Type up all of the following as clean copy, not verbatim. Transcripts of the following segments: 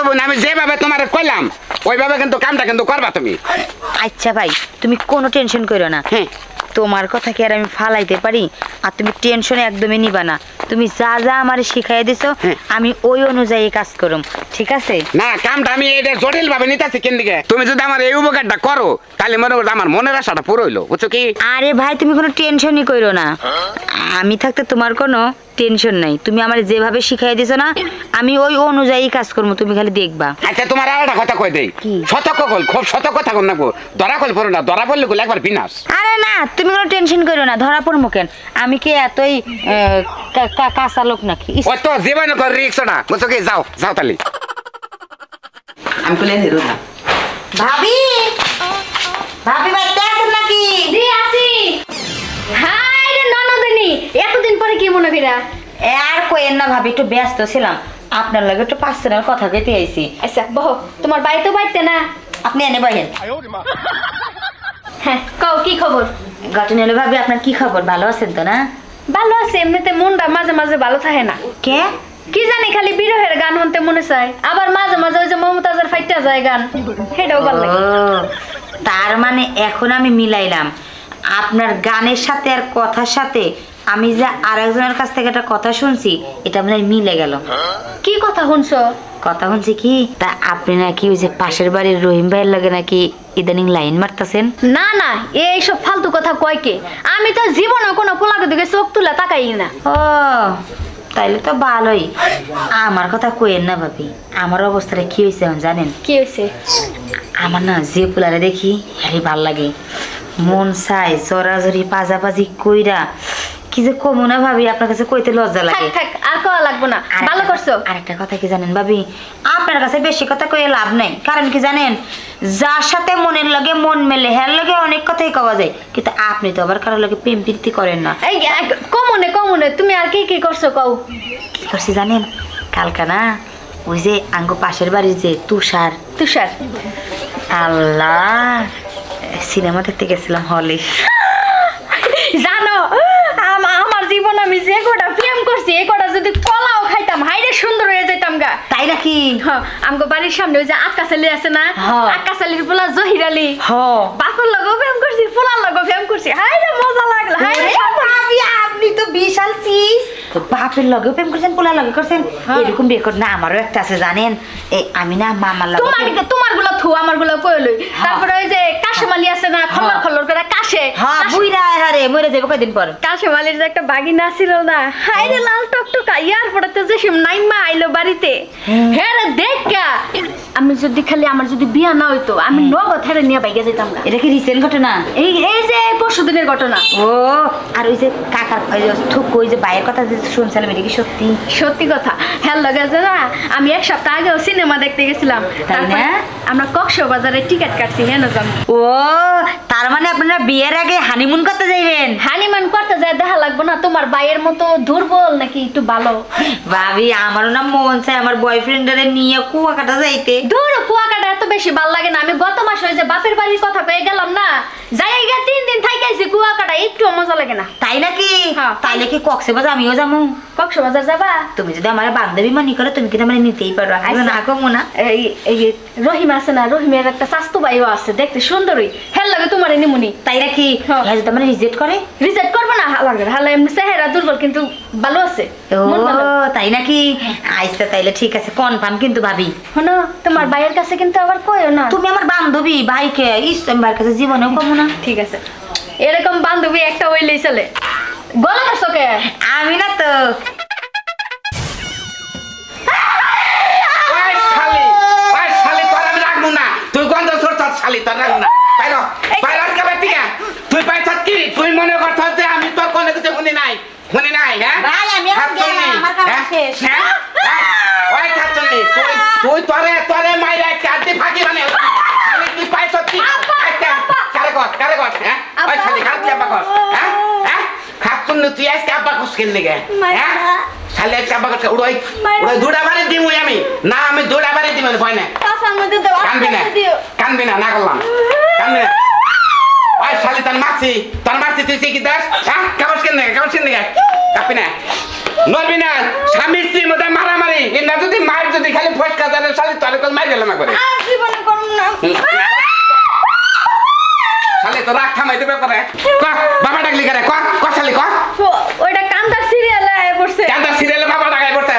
বোন আমি যেভাবে তোমারে কইলাম ওইভাবে কিন্তু কামটা কিন্তু করবা তুমি। আচ্ছা ভাই তুমি কোনো টেনশন করো না, তোমার কথা কি আর আমি ফালাইতে পারি? আর তুমি টেনশন একদমই নিবা না, তুমি যা যা আমার শিখাই দিছো আমি ওই অনুযায়ী কাজ করুম, ঠিক আছে? না কামটা আমি এটা জটিল ভাবে নিতেছি কেন দিকে, তুমি যদি আমার এই উপকারটা করো তাহলে মনে করো আমার মনের আশাটা পুরো হইলো, বুঝছো কি? আরে ভাই তুমি কোনো টেনশনই করো না, আমি থাকতে তোমার কোনো টেনশন নাই। তুমি আমার যেভাবে শিখাই দিছো না আমি ওই অনুযায়ী কাজ করবো, তুমি খালি দেখবা। আচ্ছা তোমার আর একটা কথা কই দেই, সতর্ক কল, খুব সতর্ক থাকুন না, ধরা কল পড়ো না, ধরা পড়লে কল একবার বিনাশ। আরে না তুমি কোনো টেনশন করো না, ধরা পড়বো কেন? আমি কি এতই কাঁচা লোক নাকি? ও তো জীবন কর রিক্স না, বুঝছো কি? যাও যাও তালি। আমি কইলে নিরু না। ভাবি ভাবি বাইতে আছেন নাকি? জি আছি। হাই রে ননদিনী, এতদিন পরে কি মনে কইরা? আর কইেন না ভাবি, একটু ব্যস্ত ছিলাম, আপনার লাগে একটু পার্সোনাল কথা কইতে আইছি। আচ্ছা বহ, তোমার বাড়ি তো বাইতে না? আপনি এনে বহেন। হ্যাঁ কও কি খবর? ঘটনা হলো ভাবি আপনার কি খবর, ভালো আছেন তো না? ভালো আছে, এমনিতে মনটা মাঝে মাঝে ভালো থাকে না। কে? কি জানি খালি বিরহের গান শুনতে মনে চায়, আবার মাঝে মাঝে ওই যে মমতাজের ফাইটা যায় গান, সেটাও ভালো লাগে। তার মানে এখন আমি মিলাইলাম আপনার গানের সাথে আর কথার সাথে আমি যে আরেকজনের কাছ থেকে একটা কথা শুনছি এটা মানে মিলে গেল। কি কথা শুনছো? কথা শুনছি কি, তা আপনি নাকি ওই যে পাশের বাড়ির রহিম ভাইয়ের লাগে নাকি ইদানিং লাইন মারতেছেন? না না এইসব ফালতু কথা কয় কে? আমি তো জীবনে কোনো পোলাকে দিকে চোখ তুলে তাকাই না। ও তাইলে তো ভালোই। আমার কথা কইেন না ভাবি, আমার অবস্থাটা কি হয়েছে জানেন? কি হয়েছে? আমার না যে পোলারে দেখি হ্যারি ভাল লাগে, মন চায় জরাজরি পাজাপাজি কইরা কি যে কমু না ভাবি, আপনার কাছে কইতে লজ্জা লাগে। থাক আর কওয়া লাগবো না, ভালো করছো। আরেকটা কথা কি জানেন ভাবি, আপনার কাছে বেশি কথা কইয়ে লাভ নাই, কারণ কি জানেন, যার সাথে মনের লাগে মন মেলে হ্যার লাগে অনেক কথাই কওয়া যায়, কিন্তু আপনি তো আবার কারোর লাগে প্রেম প্রীতি করেন না। এই কমনে তুমি আর কি কি করছো কও? কি করছি জানেন, কালকা না ওই যে আঙ্গ পাশের বাড়ির যে তুষার আল্লাহ সিনেমা দেখতে গেছিলাম হলে। জানো আমার জীবন আমি যে কটা প্রেম করছি এই কটা যদি কলাও খাইতাম হাইরে সুন্দর হয়ে যেতাম গা। তাই নাকি? আমগো বাড়ির সামনে ওই যে আকাশালি আছে না, আকাশালির পোলা জহির আলী, বাকুর লগেও প্রেম করছি, পোলার লগেও প্রেম করছি, হাইরে মজা লাগলো। হাইরে ভাবি আপনি তো বিশাল চিজ, বাপের লগেও প্রেম করছেন পোলার লগে করছেন, এরকম বিয়ে কর না। আমারও একটা আছে জানেন, এই আমি না মামার লগে তোমার গুলো থু আমার গুলো কইলই। তারপরে ওই যে কাশেমালি আছে না, খল্লর খল্লর করে কাশে, হ্যাঁ বুইরা আরে মরে যাবে কয়দিন পর। কাশেমালির যে একটা বাগিনা ছিল না, হাইরে লাল টকটকা, ইয়ার পড়াতে যে সে নাইমা আইলো বাড়িতে, হ্যাঁ রে দেখা আমি যদি খালি আমার যদি বিয়া না হইতো আমি নগদ হেরে নিয়ে বাইকে যেতাম না। এটা কি রিসেন্ট ঘটনা? এই যে পরশুদিনের ঘটনা। ও আর ওই যে কাকার থুক ওই যে বাইরের কথা যে শুনছিলাম এটা কি সত্যি? সত্যি কথা। হ্যাঁ লাগে না, আমি এক সপ্তাহ আগেও সিনেমা দেখতে গেছিলাম, তারপরে আমরা কক্সবাজারে টিকিট কাটছি। হ্যাঁ জান। ও তার মানে আপনারা বিয়ের আগে হানিমুন করতে যাইবেন? হানিমুন করতে যায় দেখা লাগবে না, তোমার ভাইয়ের মতো দুর্বল নাকি একটু ভালো? ভাবি আমারও না মন চায় আমার বয়ফ্রেন্ডের নিয়ে কুয়াকাটা যাইতে। দূর কুয়াকাটা এত বেশি ভালো লাগে না। আমি গত মাসে ওই যে বাপের বাড়ির কথা পেয়ে গেলাম না, যাই গিয়ে 3 দিন থাইকাইছি, কুয়াকাটা একটু মজা লাগে না। তাই নাকি? তাইলে কি কক্সবাজার আমিও যাবো? কক্সবাজার যাবা? তুমি যদি আমার বান্ধবী মনে করো তুমি কিন্তু আমার নিতেই পারো, না কমো না। এই রহিম আছে না, রহিমের একটা স্বাস্থ্য ভাইও আছে, দেখতে সুন্দরী, হেল লাগে তোমার নিমুনি। তাই নাকি? যদি আমার রিজেক্ট করে? রিজেক্ট করবে না, লাগে হালা এমনি চেহারা দুর্বল কিন্তু ভালো আছে। ও তাই নাকি? আচ্ছা তাইলে ঠিক আছে, কনফার্ম কিন্তু ভাবি। শোনো তোমার ভাইয়ের কাছে কিন্তু আবার কইও না তুমি আমার বান্ধবী, ভাইকে ইসলাম ভাইয়ের কাছে জীবনেও কমো না। ঠিক আছে, এরকম বান্ধবী একটা হইলেই চলে। গলা কাটছো কে? আমি না তো। তুই গন্ধ তোর শালি তোর রাখবো না, বাইর বাইর আজকে থেকে তুই পাইছ কি? তুই মনে করছ যে আমি তোর কোনো কিছু শুনি নাই? হ্যাঁ ভাই আমি আমার কাজ শেষ। ওই খাচ্ছনি তুই তোরে মাইরা কাটতে ফাঁকি মানে তুই পাইছ কি? কারে কর হ্যাঁ? ওই শালি খাচ্ছি আব্বা কর, হ্যাঁ খাচ্ছনি তুই আজকে আব্বা কস কেন লেগে? হ্যাঁ শালি আজকে আব্বা কস উড়াই দুটা বারে দিমু আমি না, আমি দুটা বারে দিমু ভয় না। কানবি না, না করলাম কানবি না। ওই শালি তোর মারছি তুই কি দাস? হ্যাঁ কাগজ কেন কাপি না, নড়বি না। স্বামী স্ত্রীর মধ্যে মারামারি না, যদি মায়ের যদি খালি ফসকা জানে শালি তোর মার গেলাম একবারে আর জীবনে করুম না শালি তো রাগ থামাই দেবে করে ক বাবা ডাকলি করে ক শালি ক ওইটা কান্তার সিরিয়ালে আয় পড়ছে কেন সিরিয়ালে বাবা ডাকাই পড়ছে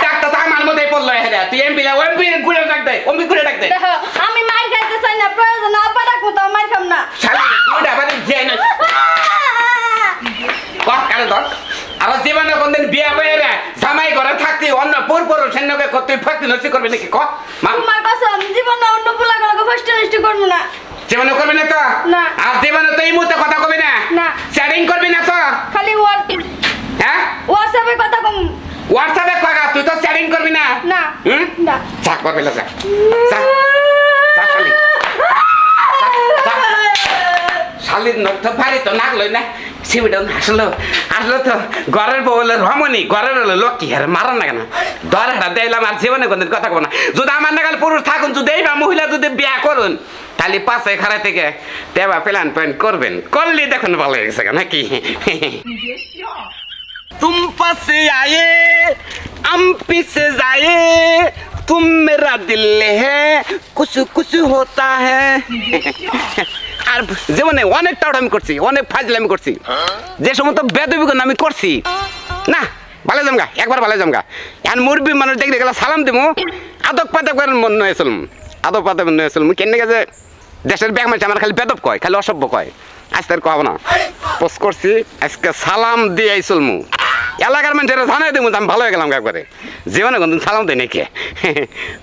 ডাক্তার তো আমার মধ্যেই পড়লো হেরে তুই এমপি লা এমপি ঘুরে ডাক দে এমপি ঘুরে ডাক দে দেখো আমি মার খাইতে চাই না প্রয়োজন আব্বা ডাকবো তো মার খাম না শালি তুই ডাবারে যাই না ক কারে ধর আর জীবনে কোনদিন বিয়া বইরে জামাই ঘরে থাকতি অন্য পূর্বর সৈন্যকে তুই ফাঁকি নষ্টি করবি নাকি ক মা তোমার কাছে আমি জীবনে অন্য পোলাগুলোকে ফার্স্ট নষ্ট করবো না জীবনে করবি না তো না। আর জীবনে তো এই মুহূর্তে কথা কবি না না। চ্যাটিং করবি না তো খালি হ্যাঁ হোয়াটসঅ্যাপে কথা কম হোয়াটসঅ্যাপে কগা তুই তো চ্যাটিং করবি না না হুম না যা করবি না যা যা যা শালি শালির নর্থ ভারী তো নাগলই না সিবিটা আসলো তো ঘরের বউ হলো রমণী ঘরের হলো লক্ষ্মী হারে মারান না কেন দরটা দিলাম আর জীবনে কোনদিন কথা কব না যদি আমার নাগাল পুরুষ থাকুন যদি এই বা মহিলা যদি বিয়া করুন তাহলে পাশে খাড়া থেকে দেবা প্ল্যান প্যান করবেন করলে দেখুন ভালো হয়ে গেছে নাকি तुम पासे आए हम पीछे जाए तुम मेरा दिल है कुछ कुछ होता है আর জীবনে অনেক টাউট আমি করছি অনেক ফাজলামি করছি যে সমস্ত বেদবিগুণ আমি করছি না ভালো জমগা একবার ভালো জমগা এখন মুরবি মানুষ দেখলে গেলে সালাম দিব আদক পাদক করার মন নয় আসলাম আদক পাদক নয় আসলাম কেন গেছে দেশের ব্যাগ মারছে আমার খালি বেদব কয় খালি অসভ্য কয় আজকে আর কব না পোস্ট করছি আজকে সালাম দিয়ে আইসল মু এলাকার মানুষেরা জানাই দেবো আমি ভালো হয়ে গেলাম একবারে জীবনে কোনদিন সালাম দেয় নাকি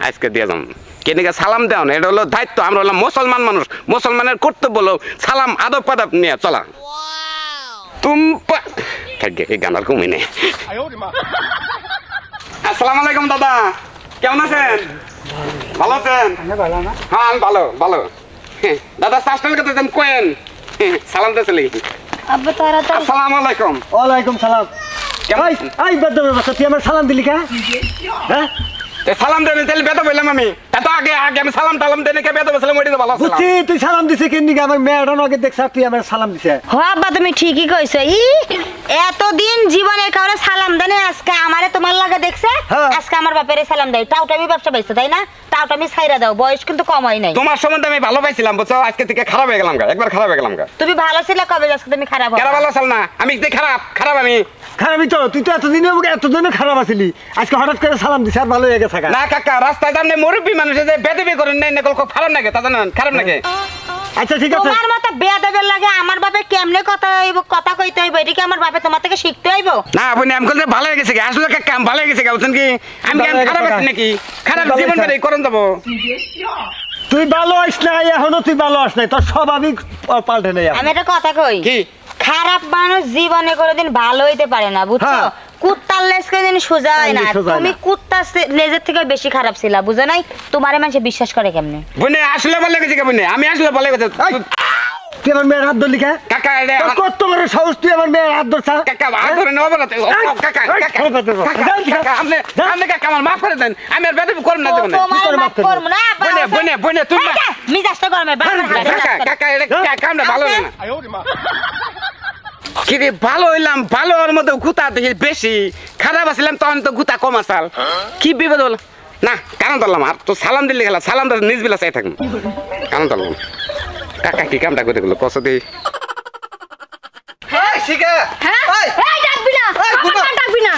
আজকে দিয়ে যাম কেনিকে সালাম দেওয়া না এটা হলো দায়িত্ব আমরা হলাম মুসলমান মানুষ মুসলমানের কর্তব্য হলো সালাম আদব পাদব নিয়ে চলা এই গানার কমই নেই আসসালামু আলাইকুম দাদা কেমন আছেন ভালো আছেন হ্যাঁ আমি ভালো ভালো দাদা সাস্টেল কথা তুমি কোয়েন সালাম দিয়েছিলি আব্বা তাড়াতাড়ি আসসালামু আলাইকুম ওয়ালাইকুম সালাম কেমন আই বেদবের বাচ্চা তুই আমার সালাম দিলি কা হ্যাঁ সালাম দেবে তাহলে বেদ বললাম আমি এত আগে আগে আমি সালাম টালাম দেনে কে বেদ বললাম ওইটা ভালো ছিল বুঝছি তুই সালাম দিছে কেন দিকে আমার মেয়েটা আগে দেখছ তুই আমার সালাম দিছে হ আব্বা তুমি ঠিকই কইছো এতদিন জীবনের কাউরে সালাম দেনে আজকে আমারে তোমার লাগে দেখছে হ্যাঁ। আজকে আমার বাপেরে সালাম দেয় টাউটামি ব্যবসা পাইছো তাই না টাউটামি ছাইরা দাও বয়স কিন্তু কম হয় নাই তোমার সম্বন্ধে আমি ভালো পাইছিলাম বুঝছো আজকে থেকে খারাপ হয়ে গেলাম একবার খারাপ হয়ে গেলাম তুমি ভালো ছিলে কবে আজকে তুমি খারাপ কেন হবে ভালো ছিল না আমি যে খারাপ খারাপ আমি খারাপই তো তুই তো এতদিনে খারাপ আছিলি আজকে হঠাৎ করে সালাম দিছে আর ভালো হয়ে গেছে না কাকা রাস্তায় সামনে মুরব্বী মানুষ যে বেদবি করেন নাই নকল খুব খারাপ লাগে তা জানেন খারাপ লাগে আচ্ছা ঠিক আছে তোমার মতো বেয়াদবের লাগে আমার বাপে কেমনে কথা কইতে হইব এটা কি আমার বাপে তোমার থেকে শিখতে হইব না আপনি আমি বলতে ভালো হয়ে গেছে আসলে কাম ভালো হয়ে গেছে বুঝছেন কি আমি কেন খারাপ আছি নাকি খারাপ জীবন করে করন দেবো তুই ভালো আস না এখনো তুই ভালো আস নাই তোর স্বাভাবিক পাল্টে নেই আমি একটা কথা কই কি খারাপ মানুষ জীবনে কোনোদিন ভালো হইতে পারে না বুঝছো হ্যাঁ। কুত্তার লেজ কোনোদিন সোজা হয় না সোজা হয় তুমি না। কুত্তার লেজের থেকে বেশি খারাপ ছিলা বুঝো নাই তোমারে মানুষ বিশ্বাস করে কেমনে বনে আসলে ভালো গেছে কেমন আমি আসলে ভালো গেছে তুই আমার মেয়ের হাত ধরলি কা কাকা এটা তোর কত বড় সাহস তুই আমার মেয়ের হাত ধরছা কাকা আর ধরে নেব না কাকা কাকা আপনি কাকা আমার মাফ করে দেন আমি আর বেদবি করব না দেব না তোমার মাফ করব না বনে তুমি মিজাজটা গরমে কাকা কাকা এটা কামটা ভালো না কি রে ভালো হইলাম ভালো ওর মধ্যে গুতা দেখি বেশি খারাপ আসলাম তখন তো গুতা কম আসাল কি বিপদ হল না কারণ ধরলাম আর তো সালাম দিলে গেলাম সালাম দিলে নিজ বেলা চাই থাকুন কারণ ধরলাম কাকা কি কামটা করে গেল কষ্ট দিই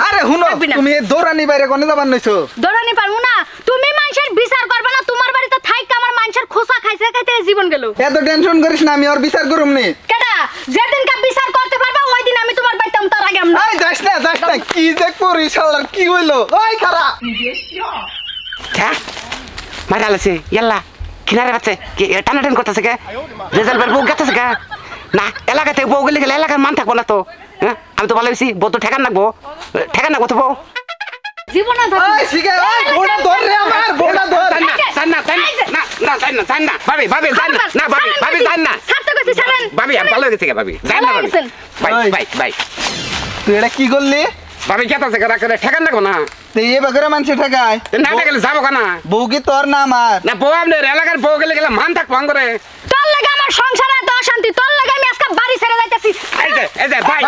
আরে হুনো তুমি দৌড়ানি বাইরে কোনে যাবার নইছো দৌড়ানি পারবো না তুমি মানুষের বিচার করবে না তোমার বাড়িতে থাইকা আমার মানুষের খোসা খাইছে খাইতে জীবন গেল এত টেনশন করিস না আমি ওর বিচার করুম নি কেডা যেদিন কা বিচার করতে পারবা ওই দিন আমি তোমার বাড়িতে তার আগে আমরা এই যাস না কি যে করিস শালার কি হইলো ওই খারা হ্যাঁ মারা লাগছে ইয়াল্লা কিনারে বাচ্চা কি টানাটান করতেছে কে রেজাল্ট বের বউ গেতেছে কে না এলাকাতে বউ গেলে গেলে এলাকার মান থাকবো না তো হ্যাঁ আমি তো ভালো হয়েছি বউ তো ঠেকান রাখবো তো বউ জীবনে ওই শিখে ওই বোড়া ধর রে আমার বোড়া ধর না ভাবি জান না ছাড়তে কইছি ছাড়েন ভাবি আমি ভালো গেছে ভাবি জান না ভাবি বাই তুই এটা কি করলি ভাবি গেতেছে কে রাখলে ঠেকান রাখবো না তুই এ বাগরে মানুষ ঠেকায় না গেলে যাবো কেনা বউ কি তোর না আমার না বউ আপনার এলাকার বউ গেলে মান থাকবো করে তোর লাগে আমার আমার সংসারে এত অশান্তি তোর লাগে আমি আজকে বাড়ি ছেড়ে যাইতেছি এই যে ভাই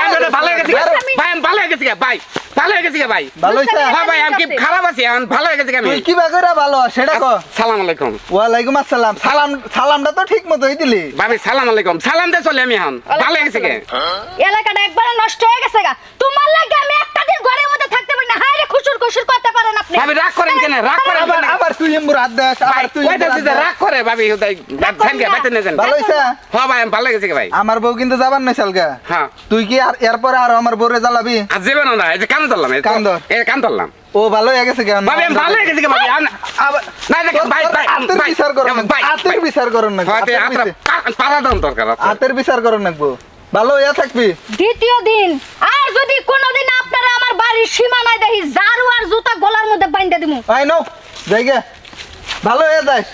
আমি ভালো হয়ে গেছি ভাই আমি ভালো হয়ে গেছি ভাই ভালো হয়ে গেছি ভাই ভালো হইছে হ্যাঁ ভাই আমি কি খারাপ আছি আমি ভালো হয়ে গেছি আমি তুই কি বাগরা ভালো সেটা কো সালাম আলাইকুম ওয়ালাইকুম আসসালাম সালামটা তো ঠিক মতোই দিলি ভাবি সালাম আলাইকুম সালাম দিয়ে চলে আমি এখন ভালো হয়ে গেছি এলাকাটা একবারে নষ্ট হয়ে গেছে গা তোমার লাগে আমি একটা দিন ঘরের মধ্যে থাকতে পারি না হায় রে খুশুর খুশুর করতে পারেন আপনি ভাবি রাগ করেন কেন রাগ করেন আবার তুই এমবুর হাত দেস আবার তুই রাগ করে ভাবি ঝানকে বাইতে নিয়ে যান ভালো হইছে হ্যাঁ ভাই আমি ভালো হয়ে গেছি ভাই আমার বউ কিন্তু যাবার নাই সালগা হ্যাঁ তুই কি আর এরপরে আর আমার বউরে জ্বালাবি আর যাবেন না এই যে কান ধরলাম কান ধর। কান ধরলাম ও ভালো হয়ে গেছে কেন ভাবি আমি ভালো হয়ে গেছি ভাবি আবার না দেখ ভাই হাতের বিচার করুন হাতের বিচার করুন না পাড়া দাম দরকার হাতের বিচার করুন নাকবো ভালো হইয়া থাকবি দ্বিতীয় দিন আর যদি কোনোদিন আপনারা আমার বাড়ির সীমানায় দেখি ঝাড়ু আর জুতা গলার মধ্যে বাইন্ধে দিমু আই নো জায়গা ভালো হয়ে যাস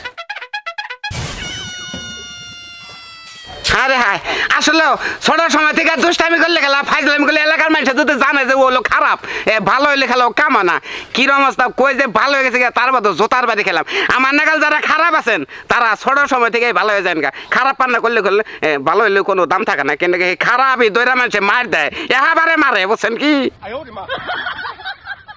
আরে হায় আসলে ছোট সময় থেকে দুষ্টামি করলে খেলা ফাইজলামি করলে এলাকার মানুষ যদি জানে যে ও হলো খারাপ ভালো হইলে খেলা ও কামানা কিরম অবস্থা কই যে ভালো হয়ে গেছে তার মতো জোতার বাড়ি খেলাম আমার নাগাল যারা খারাপ আছেন তারা ছোট সময় থেকে ভালো হয়ে যান গা খারাপ পান্না করলে ভালো হইলে কোনো দাম থাকে না কিন্তু খারাপই দৈরা মানুষে মার দেয় এবারে মারে বুঝছেন কি